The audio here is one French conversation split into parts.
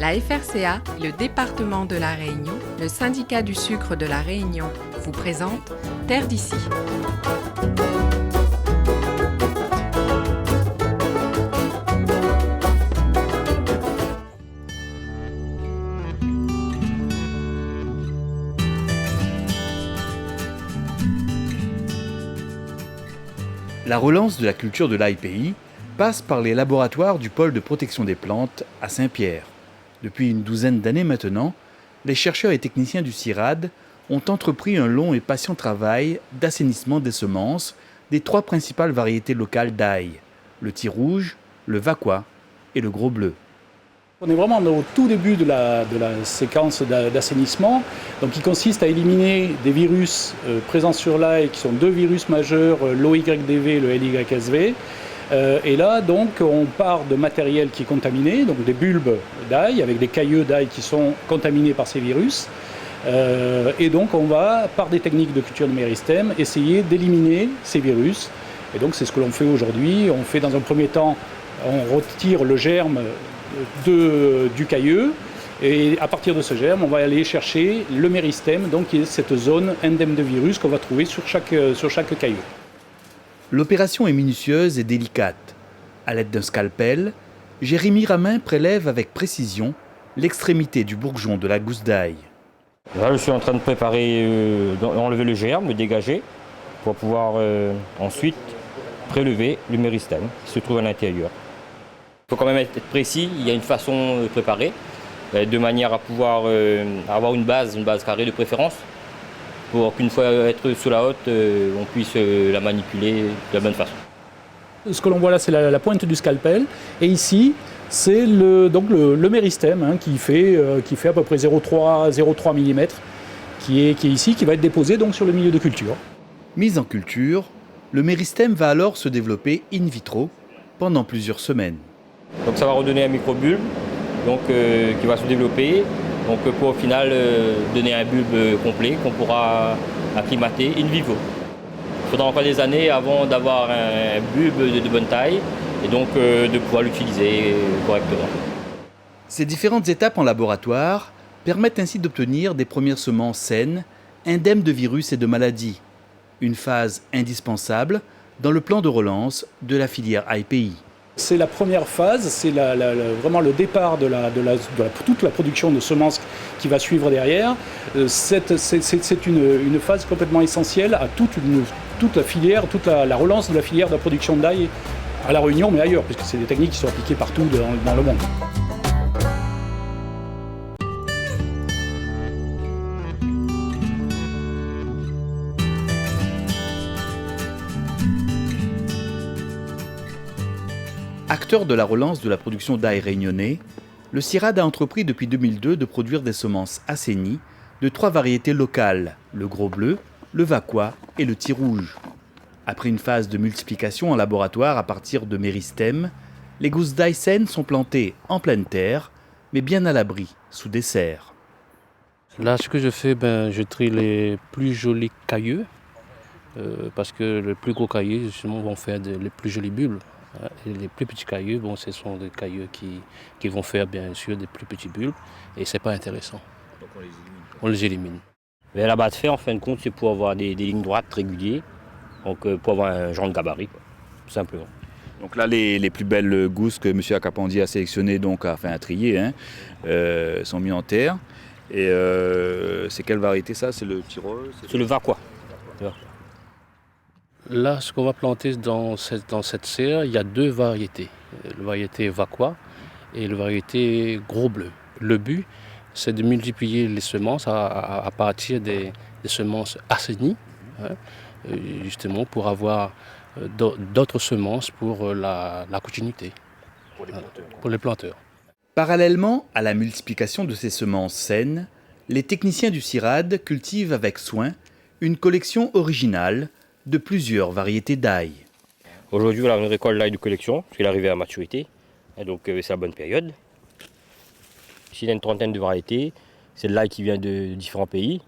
La FRCA, le département de la Réunion, le syndicat du sucre de la Réunion vous présente Terre d'ici. La relance de la culture de l'ail pays passe par les laboratoires du pôle de protection des plantes à Saint-Pierre. Depuis une douzaine d'années maintenant, les chercheurs et techniciens du CIRAD ont entrepris un long et patient travail d'assainissement des semences des trois principales variétés locales d'ail, le Tille rouge, le Vaqua et le gros bleu. On est vraiment au tout début de la séquence d'assainissement, donc qui consiste à éliminer des virus présents sur l'ail, qui sont deux virus majeurs, l'OYDV et le LYSV. Et là, donc, on part de matériel qui est contaminé, donc des bulbes d'ail, avec des cailleux d'ail qui sont contaminés par ces virus. Et donc, on va, par des techniques de culture de méristème, essayer d'éliminer ces virus. Et donc, c'est ce que l'on fait aujourd'hui. On fait dans un premier temps, on retire le germe du cailleux, et à partir de ce germe, on va aller chercher le méristème, donc qui est cette zone indemne de virus qu'on va trouver sur chaque cailleux. L'opération est minutieuse et délicate. À l'aide d'un scalpel, Jérémy Ramin prélève avec précision l'extrémité du bourgeon de la gousse d'ail. Là, je suis en train de préparer, d'enlever le germe, le dégager, pour pouvoir ensuite prélever le méristème qui se trouve à l'intérieur. Il faut quand même être précis, il y a une façon de préparer, de manière à pouvoir avoir une base carrée de préférence, pour qu'une fois être sur la haute, on puisse la manipuler de la bonne façon. Ce que l'on voit là, c'est la pointe du scalpel, et ici, c'est le méristème qui fait à peu près 0,3 mm, qui est ici, qui va être déposé donc, sur le milieu de culture. Mis en culture, le méristème va alors se développer in vitro pendant plusieurs semaines. Donc ça va redonner un microbulbe qui va se développer pour au final donner un bulbe complet qu'on pourra acclimater in vivo. Il faudra encore des années avant d'avoir un bulbe de bonne taille et donc de pouvoir l'utiliser correctement. Ces différentes étapes en laboratoire permettent ainsi d'obtenir des premières semences saines, indemnes de virus et de maladies. Une phase indispensable dans le plan de relance de la filière ail pays. C'est la première phase, c'est vraiment le départ de toute la production de semences qui va suivre derrière. C'est une phase complètement essentielle à toute la filière, toute la relance de la filière de la production d'ail à La Réunion, mais ailleurs, puisque c'est des techniques qui sont appliquées partout dans le monde. Acteur de la relance de la production d'ail réunionnais, le CIRAD a entrepris depuis 2002 de produire des semences assainies de trois variétés locales, le gros bleu, le Vaqua et le Tille rouge. Après une phase de multiplication en laboratoire à partir de méristèmes, les gousses d'ail saines sont plantées en pleine terre, mais bien à l'abri, sous des serres. Là, ce que je fais, je trie les plus jolis cailleux, parce que les plus gros cailleux, justement, vont faire les plus jolis bulbes. Et les plus petits cailleux, ce sont des cailleux qui vont faire bien sûr des plus petits bulbes et c'est pas intéressant. Donc on les élimine. Mais la base de fer, en fin de compte, c'est pour avoir des lignes droites régulières, donc pour avoir un genre de gabarit, tout simplement. Donc là, les plus belles gousses que M. Acapandi a sélectionnées, a trié, sont mises en terre. Et c'est quelle variété ça? C'est le Tille rouge? C'est le Vaqua. Là, ce qu'on va planter dans cette serre, il y a deux variétés. La variété Vaqua et la variété gros bleu. Le but, c'est de multiplier les semences à partir des semences assainies, justement pour avoir d'autres semences pour la continuité, pour les planteurs. Parallèlement à la multiplication de ces semences saines, les techniciens du CIRAD cultivent avec soin une collection originale de plusieurs variétés d'ail. Aujourd'hui, on récolte l'ail de collection, parce qu'il est arrivé à maturité, et donc c'est la bonne période. Ici, il y a une trentaine de variétés, c'est de l'ail qui vient de différents pays,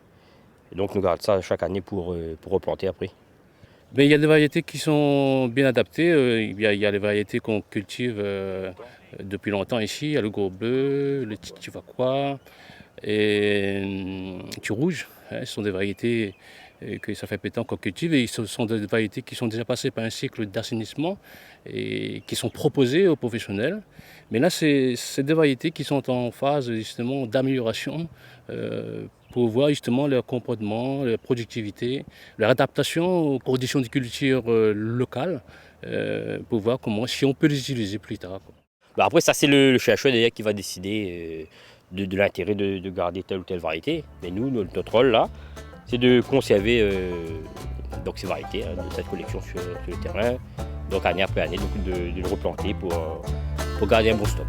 et donc nous gardons ça chaque année pour replanter après. Mais il y a des variétés qui sont bien adaptées, il y a les variétés qu'on cultive Depuis longtemps ici, il y a le gros bleu, le petit vacquois et tu rouge. Ce sont des variétés que ça fait pétant qu'on cultive et ce sont des variétés qui sont déjà passées par un cycle d'assainissement et qui sont proposées aux professionnels. Mais là, c'est des variétés qui sont en phase justement d'amélioration pour voir justement leur comportement, leur productivité, leur adaptation aux conditions de culture locales, pour voir comment, si on peut les utiliser plus tard. Bah après, ça c'est le chercheur d'ailleurs qui va décider de l'intérêt de garder telle ou telle variété. Mais nous, notre rôle là, c'est de conserver donc ces variétés, de cette collection sur le terrain, donc année après année, donc de le replanter pour garder un bon stock.